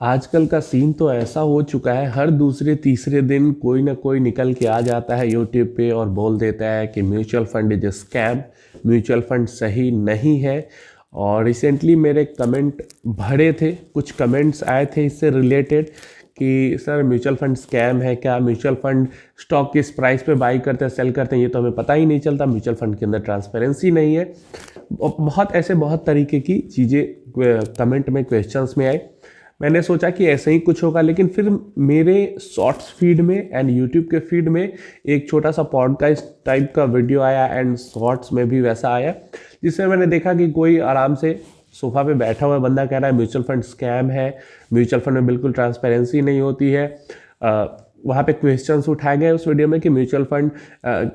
आजकल का सीन तो ऐसा हो चुका है, हर दूसरे तीसरे दिन कोई ना कोई निकल के आ जाता है यूट्यूब पे और बोल देता है कि mutual fund is scam, mutual fund सही नहीं है। और रिसेंटली मेरे कमेंट भरे थे, कुछ कमेंट्स आए थे इससे रिलेटेड कि सर म्यूचुअल फंड स्कैम है क्या, म्यूचुअल फंड स्टॉक किस प्राइस पे बाई करते हैं सेल करते हैं ये तो हमें पता ही नहीं चलता, म्यूचुअल फंड के अंदर ट्रांसपेरेंसी नहीं है। बहुत तरीके की चीज़ें कमेंट में, क्वेश्चंस में आए। मैंने सोचा कि ऐसे ही कुछ होगा, लेकिन फिर मेरे शॉर्ट्स फीड में एंड यूट्यूब के फीड में एक छोटा सा पॉडकास्ट टाइप का वीडियो आया एंड शॉर्ट्स में भी वैसा आया, जिसमें मैंने देखा कि कोई आराम से सोफा पे बैठा हुआ बंदा कह रहा है म्यूचुअल फंड स्कैम है, म्यूचुअल फंड में बिल्कुल ट्रांसपेरेंसी नहीं होती है। वहाँ पे क्वेश्चंस उठाए गए उस वीडियो में कि म्यूचुअल फंड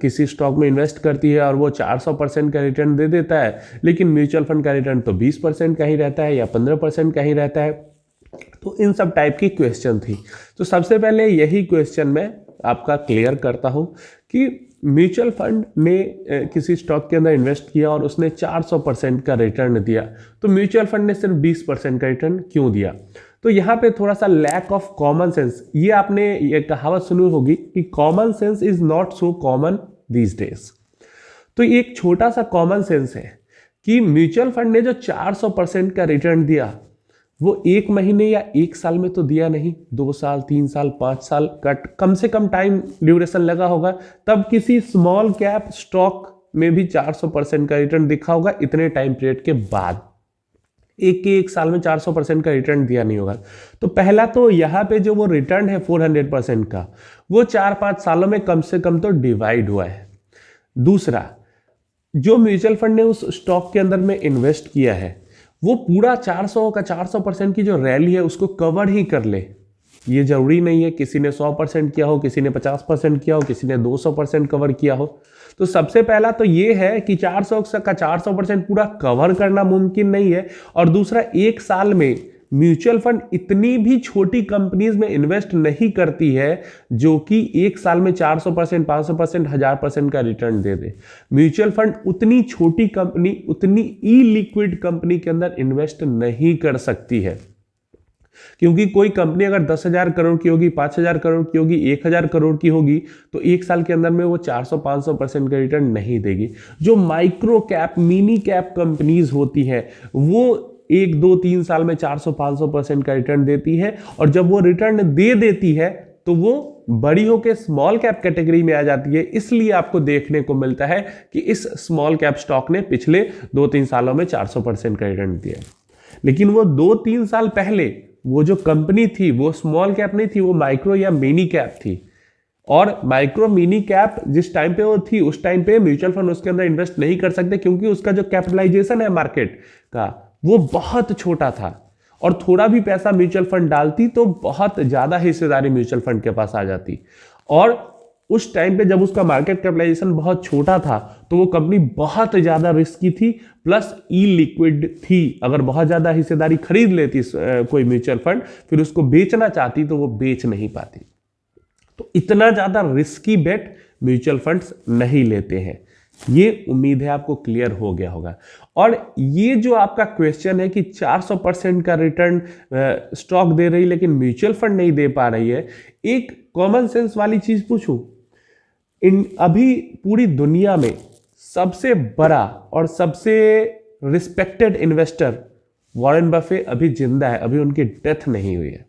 किसी स्टॉक में इन्वेस्ट करती है और वो 400% का रिटर्न दे देता है, लेकिन म्यूचुअल फंड का रिटर्न तो 20% का ही रहता है या 15% का ही रहता है। तो इन सब टाइप की क्वेश्चन थी। तो सबसे पहले यही क्वेश्चन मैं आपका क्लियर करता हूं कि म्यूचुअल फंड ने किसी स्टॉक के अंदर इन्वेस्ट किया और उसने 400% का रिटर्न दिया, तो म्यूचुअल फंड ने सिर्फ 20% का रिटर्न क्यों दिया? तो यहाँ पे थोड़ा सा लैक ऑफ कॉमन सेंस, ये आपने ये कहावत सुनी होगी कि common sense is not so common these days. तो ये एक छोटा सा कॉमन सेंस है कि म्यूचुअल फंड ने जो 400% का रिटर्न दिया वो 1 महीने या 1 साल में तो दिया नहीं, 2 साल, 3 साल, 5 साल का कम से कम टाइम ड्यूरेशन लगा होगा, तब किसी स्मॉल कैप स्टॉक में भी 400% का रिटर्न दिखा होगा इतने टाइम पीरियड के बाद। एक साल में 400% का रिटर्न दिया नहीं होगा। तो पहला तो यहाँ पे जो वो रिटर्न है 400% का, वो 4-5 सालों में कम से कम तो डिवाइड हुआ है। दूसरा, जो म्यूचुअल फंड ने उस स्टॉक के अंदर में इन्वेस्ट किया है वो पूरा 400% की जो रैली है उसको कवर ही कर ले। ये जरूरी नहीं है किसी ने 100% किया हो, किसी ने 50% किया हो, किसी ने 200% कवर किया हो। तो सबसे पहला तो ये है कि 400 का 400% पूरा कवर करना मुमकिन नहीं है। और दूसरा, 1 साल में म्यूचुअल फंड इतनी भी छोटी कंपनीज में इन्वेस्ट नहीं करती है जो कि 1 साल में 400%, 500%, 1000% का रिटर्न दे दे। म्यूचुअल फंड उतनी छोटी कंपनी, उतनी ई लिक्विड कंपनी के अंदर इन्वेस्ट नहीं कर सकती है, क्योंकि कोई कंपनी अगर 10,000 करोड़ की होगी, 5,000 करोड़ की होगी, 1,000 करोड़ की होगी, तो 1 साल के अंदर में वो 400-500% का रिटर्न नहीं देगी। जो micro cap, mini cap companies होती है वो 1-2-3 साल में 400-500% का रिटर्न देती है, और जब वो रिटर्न दे देती है तो वो बड़ी होकर स्मॉल कैप कैटेगरी में आ जाती है। इसलिए आपको देखने को मिलता है कि इस स्मॉल कैप स्टॉक ने पिछले 2-3 सालों में 400% का रिटर्न दिया। लेकिन वो 2-3 साल पहले वो जो कंपनी थी वो स्मॉल कैप नहीं थी, वो माइक्रो या मिनी कैप थी। और माइक्रो मिनी कैप जिस टाइम पे वो थी उस टाइम पे म्यूचुअल फंड उसके अंदर इन्वेस्ट नहीं कर सकते, क्योंकि उसका जो कैपिटलाइजेशन है मार्केट का वो बहुत छोटा था, और थोड़ा भी पैसा म्यूचुअल फंड डालती तो बहुत ज्यादा हिस्सेदारी म्यूचुअल फंड के पास आ जाती। और उस टाइम पे जब उसका मार्केट कैपिटलाइजेशन बहुत छोटा था तो वो कंपनी बहुत ज्यादा रिस्की थी, प्लस ई लिक्विड थी। अगर बहुत ज्यादा हिस्सेदारी खरीद लेती कोई म्यूचुअल फंड, फिर उसको बेचना चाहती तो वो बेच नहीं पाती। तो इतना ज्यादा रिस्की बेट म्यूचुअल फंड्स नहीं लेते हैं। ये उम्मीद है आपको क्लियर हो गया होगा। और ये जो आपका क्वेश्चन है कि 400% का रिटर्न स्टॉक दे रही लेकिन म्यूचुअल फंड नहीं दे पा रही है, एक कॉमन सेंस वाली चीज पूछूं, अभी पूरी दुनिया में सबसे बड़ा और सबसे रिस्पेक्टेड इन्वेस्टर वॉरेन बफे अभी जिंदा है, अभी उनकी डेथ नहीं हुई है।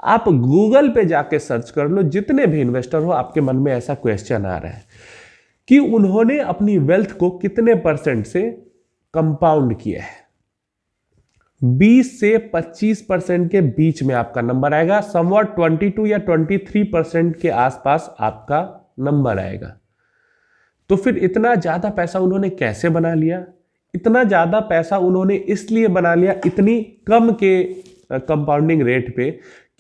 आप गूगल पे जाके सर्च कर लो, जितने भी इन्वेस्टर हो आपके मन में ऐसा क्वेश्चन आ रहा है कि उन्होंने अपनी वेल्थ को कितने % से कंपाउंड किया है। 20 से 25% के बीच में आपका नंबर आएगा, समवॉट 22 या 23% के आसपास आपका नंबर आएगा। तो फिर इतना ज्यादा पैसा उन्होंने कैसे बना लिया? इतना ज्यादा पैसा उन्होंने इसलिए बना लिया इतनी कम के कंपाउंडिंग रेट पे,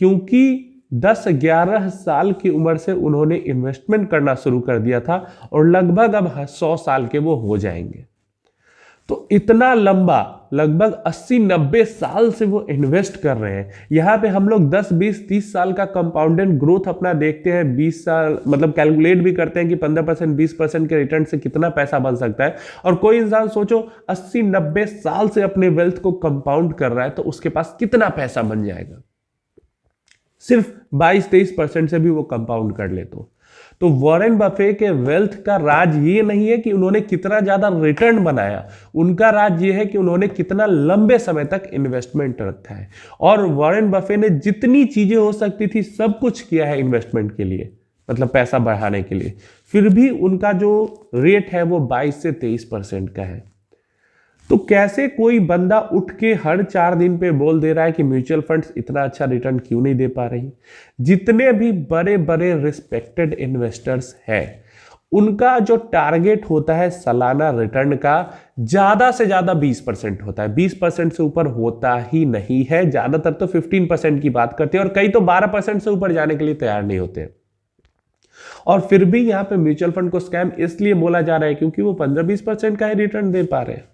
क्योंकि 10-11 साल की उम्र से उन्होंने इन्वेस्टमेंट करना शुरू कर दिया था, और लगभग अब 100 साल के वो हो जाएंगे। तो इतना लंबा, लगभग 80-90 साल से वो इन्वेस्ट कर रहे हैं। यहां पे हम लोग 10-20-30 साल का कंपाउंडेड ग्रोथ अपना देखते हैं, 20 साल मतलब कैलकुलेट भी करते हैं कि 15% 20% के रिटर्न से कितना पैसा बन सकता है। और कोई इंसान सोचो 80-90 साल से अपने वेल्थ को कंपाउंड कर रहा है तो उसके पास कितना पैसा बन जाएगा। सिर्फ 22-23% से भी वो कंपाउंड कर ले तो वॉरेन बफे के वेल्थ का राज ये नहीं है कि उन्होंने कितना ज्यादा रिटर्न बनाया, उनका राज ये है कि उन्होंने कितना लंबे समय तक इन्वेस्टमेंट रखा है। और वॉरेन बफे ने जितनी चीजें हो सकती थी सब कुछ किया है इन्वेस्टमेंट के लिए, मतलब पैसा बढ़ाने के लिए, फिर भी उनका जो रेट है वो 22 से 23% का है। तो कैसे कोई बंदा उठ के हर 4 दिन पे बोल दे रहा है कि म्यूचुअल फंड्स इतना अच्छा रिटर्न क्यों नहीं दे पा रही? जितने भी बड़े बड़े रिस्पेक्टेड इन्वेस्टर्स हैं उनका जो टारगेट होता है सालाना रिटर्न का ज्यादा से ज्यादा 20% होता है, 20% से ऊपर होता ही नहीं है। ज्यादातर तो 15% की बात करते हैं और कई तो 12% से ऊपर जाने के लिए तैयार नहीं होते। और फिर भी यहां पे म्यूचुअल फंड को स्कैम इसलिए बोला जा रहा है क्योंकि वो 15-20% का ही रिटर्न दे पा रहे हैं।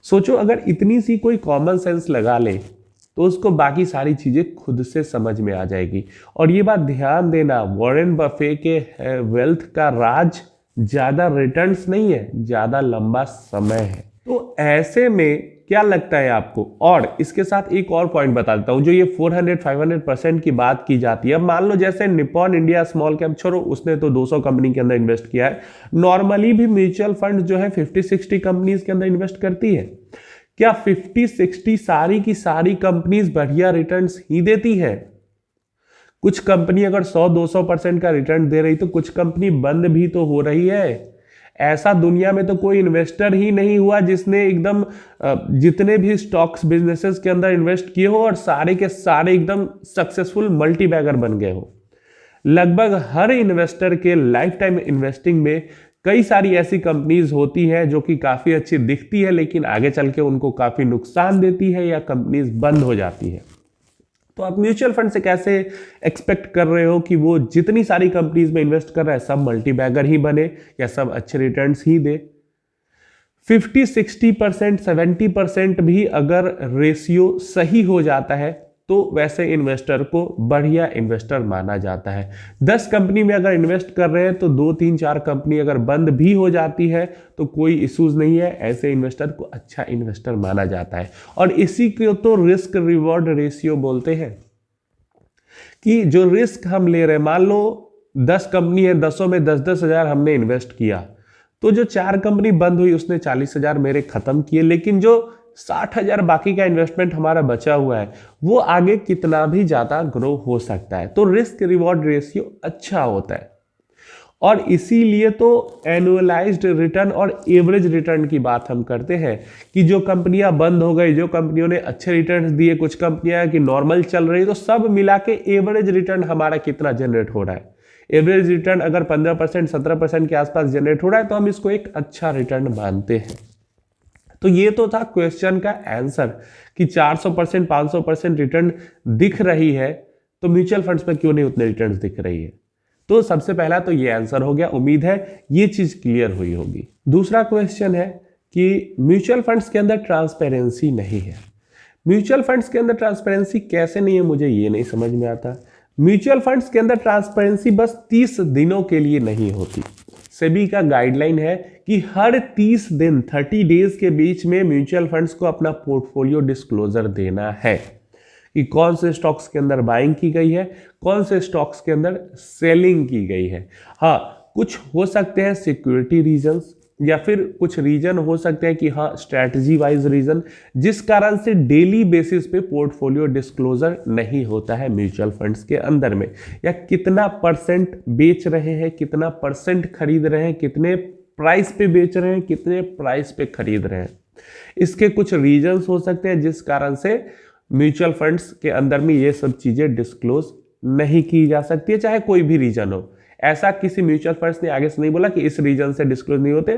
सोचो अगर इतनी सी कोई कॉमन सेंस लगा ले तो उसको बाकी सारी चीजें खुद से समझ में आ जाएगी। और ये बात ध्यान देना, वॉरेन बफे के वेल्थ का राज ज्यादा रिटर्न्स नहीं है, ज्यादा लंबा समय है। तो ऐसे में क्या लगता है आपको? और इसके साथ एक और पॉइंट बता देता हूं, जो ये 400-500% की बात की जाती है। अब मान लो जैसे निप्पॉन इंडिया स्मॉल कैप छोड़ो, उसने तो 200 कंपनी के अंदर इन्वेस्ट किया है। नॉर्मली भी म्यूचुअल फंड जो है 50-60 कंपनीज के अंदर इन्वेस्ट करती है। क्या 50-60 सारी की सारी कंपनीज बढ़िया रिटर्न्स ही देती है? कुछ कंपनी अगर 100-200% का रिटर्न दे रही तो कुछ कंपनी बंद भी तो हो रही है। ऐसा दुनिया में तो कोई इन्वेस्टर ही नहीं हुआ जिसने एकदम जितने भी स्टॉक्स बिजनेसेस के अंदर इन्वेस्ट किए हो और सारे के सारे एकदम सक्सेसफुल मल्टी बैगर बन गए हो। लगभग हर इन्वेस्टर के लाइफ टाइम इन्वेस्टिंग में कई सारी ऐसी कंपनीज होती हैं जो कि काफी अच्छी दिखती है लेकिन आगे चल के उनको काफी नुकसान देती है या कंपनीज बंद हो जाती है। तो आप म्यूचुअल फंड से कैसे एक्सपेक्ट कर रहे हो कि वो जितनी सारी कंपनीज में इन्वेस्ट कर रहा है सब मल्टी बैगर ही बने या सब अच्छे रिटर्न्स ही दे? 50-60%, 70% भी अगर रेशियो सही हो जाता है तो वैसे इन्वेस्टर को बढ़िया इन्वेस्टर माना जाता है। 10 कंपनी में अगर इन्वेस्ट कर रहे हैं तो 2-3-4 कंपनी अगर बंद भी हो जाती है तो कोई इश्यूज नहीं है, ऐसे इन्वेस्टर को अच्छा इन्वेस्टर माना जाता है। और इसी को तो रिस्क रिवॉर्ड रेशियो बोलते हैं कि जो रिस्क हम ले रहे हैं, मान लो 10 कंपनी है, 10 में 10-10 हजार हमने इन्वेस्ट किया, तो जो 4 कंपनी बंद हुई उसने 40,000 मेरे खत्म किए, लेकिन जो 60,000 बाकी का इन्वेस्टमेंट हमारा बचा हुआ है वो आगे कितना भी ज्यादा ग्रो हो सकता है। तो रिस्क रिवॉर्ड रेशियो अच्छा होता है और इसीलिए तो एनुअलाइज्ड रिटर्न और एवरेज रिटर्न की बात हम करते हैं कि जो कंपनियां बंद हो गई, जो कंपनियों ने अच्छे रिटर्न दिए, कुछ कंपनियां कि नॉर्मल चल रही, तो सब मिला के एवरेज रिटर्न हमारा कितना जनरेट हो रहा है। एवरेज रिटर्न अगर 15%, 17% के आसपास जनरेट हो रहा है तो हम इसको एक अच्छा रिटर्न मानते हैं। तो ये तो था क्वेश्चन का आंसर कि 400%, 500% रिटर्न दिख रही है तो म्यूचुअल फंड्स में क्यों नहीं उतने रिटर्न्स दिख रही है। तो सबसे पहला तो ये आंसर हो गया, उम्मीद है ये चीज क्लियर हुई होगी। दूसरा क्वेश्चन है कि म्यूचुअल फंड्स के अंदर ट्रांसपेरेंसी नहीं है। म्यूचुअल फंड्स के अंदर ट्रांसपेरेंसी कैसे नहीं है, मुझे ये नहीं समझ में आता। म्यूचुअल फंड्स के अंदर ट्रांसपेरेंसी बस 30 दिनों के लिए नहीं होती। सेबी का गाइडलाइन है कि हर 30 दिन 30 डेज के बीच में म्यूचुअल फंड्स को अपना पोर्टफोलियो डिस्क्लोजर देना है कि कौन से स्टॉक्स के अंदर बाइंग की गई है, कौन से स्टॉक्स के अंदर सेलिंग की गई है। हाँ, कुछ हो सकते हैं सिक्योरिटी रीजंस या फिर कुछ रीजन हो सकते हैं कि हाँ स्ट्रैटेजी वाइज रीजन, जिस कारण से डेली बेसिस पे पोर्टफोलियो डिस्क्लोजर नहीं होता है म्यूचुअल फंड्स के अंदर में, या कितना परसेंट बेच रहे हैं, कितना परसेंट खरीद रहे हैं, कितने प्राइस पे बेच रहे हैं, कितने प्राइस पे खरीद रहे हैं। इसके कुछ रीजंस हो सकते हैं जिस कारण से म्यूचुअल फंड्स के अंदर में ये सब चीजें डिस्क्लोज नहीं की जा सकती है, चाहे कोई भी रीजन हो। ऐसा किसी म्यूचुअल फंड्स ने आगे से नहीं बोला कि इस रीजन से डिस्क्लोज नहीं होते।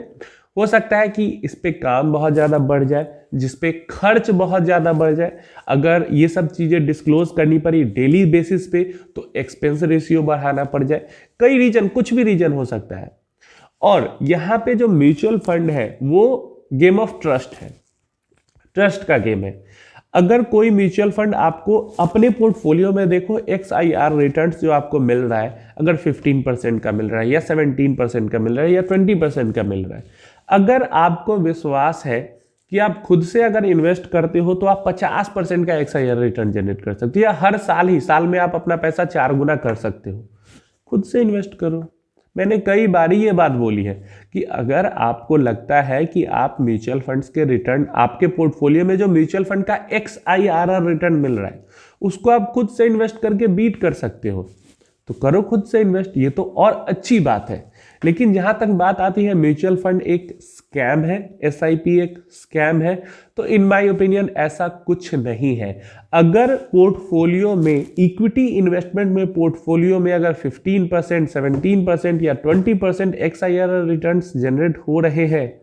हो सकता है कि इस पे काम बहुत ज्यादा बढ़ जाए, जिस पे खर्च बहुत ज्यादा बढ़ जाए। अगर ये सब चीजें डिस्क्लोज करनी पड़ी डेली बेसिस पे तो एक्सपेंस रेशियो बढ़ाना पड़ जाए। कई रीजन, कुछ भी रीजन हो सकता है। और यहाँ पे जो म्यूचुअल फंड है वो गेम ऑफ ट्रस्ट है, ट्रस्ट का गेम है। अगर कोई म्यूचुअल फंड आपको अपने पोर्टफोलियो में देखो XIR रिटर्न्स जो आपको मिल रहा है, अगर 15% का मिल रहा है या 17% का मिल रहा है या 20% का मिल रहा है, अगर आपको विश्वास है कि आप खुद से अगर इन्वेस्ट करते हो तो आप 50% का XIR रिटर्न जनरेट कर सकते हो, या हर साल में आप अपना पैसा 4 गुना कर सकते हो। खुद से इन्वेस्ट करो। मैंने कई बार ये बात बोली है कि अगर आपको लगता है कि आप म्यूचुअल फंड्स के रिटर्न, आपके पोर्टफोलियो में जो म्यूचुअल फंड का XIRR रिटर्न मिल रहा है उसको आप खुद से इन्वेस्ट करके बीट कर सकते हो, तो करो खुद से इन्वेस्ट, ये तो और अच्छी बात है। लेकिन जहां तक बात आती है म्यूचुअल फंड एक स्कैम है, SIP एक स्कैम है, तो इन माय ओपिनियन ऐसा कुछ नहीं है। अगर पोर्टफोलियो में, इक्विटी इन्वेस्टमेंट में, पोर्टफोलियो में अगर 15%, 17% या 20% XIRR रिटर्न्स जनरेट हो रहे हैं,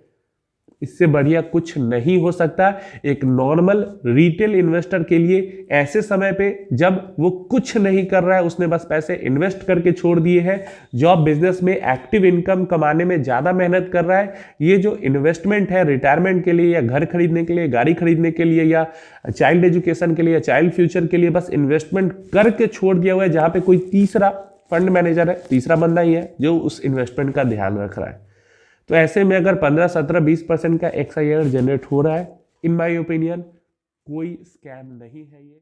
इससे बढ़िया कुछ नहीं हो सकता एक नॉर्मल रिटेल इन्वेस्टर के लिए। ऐसे समय पे जब वो कुछ नहीं कर रहा है, उसने बस पैसे इन्वेस्ट करके छोड़ दिए हैं, जॉब बिजनेस में एक्टिव इनकम कमाने में ज़्यादा मेहनत कर रहा है, ये जो इन्वेस्टमेंट है रिटायरमेंट के लिए या घर खरीदने के लिए, गाड़ी खरीदने के लिए या चाइल्ड एजुकेशन के लिए या चाइल्ड फ्यूचर के लिए बस इन्वेस्टमेंट करके छोड़ दिया हुआ है, जहाँ पे कोई तीसरा फंड मैनेजर है, तीसरा बंदा ही है जो उस इन्वेस्टमेंट का ध्यान रख रहा है। तो ऐसे में अगर 15, 17, 20% का XIRR जनरेट हो रहा है, इन माय ओपिनियन कोई स्कैम नहीं है ये।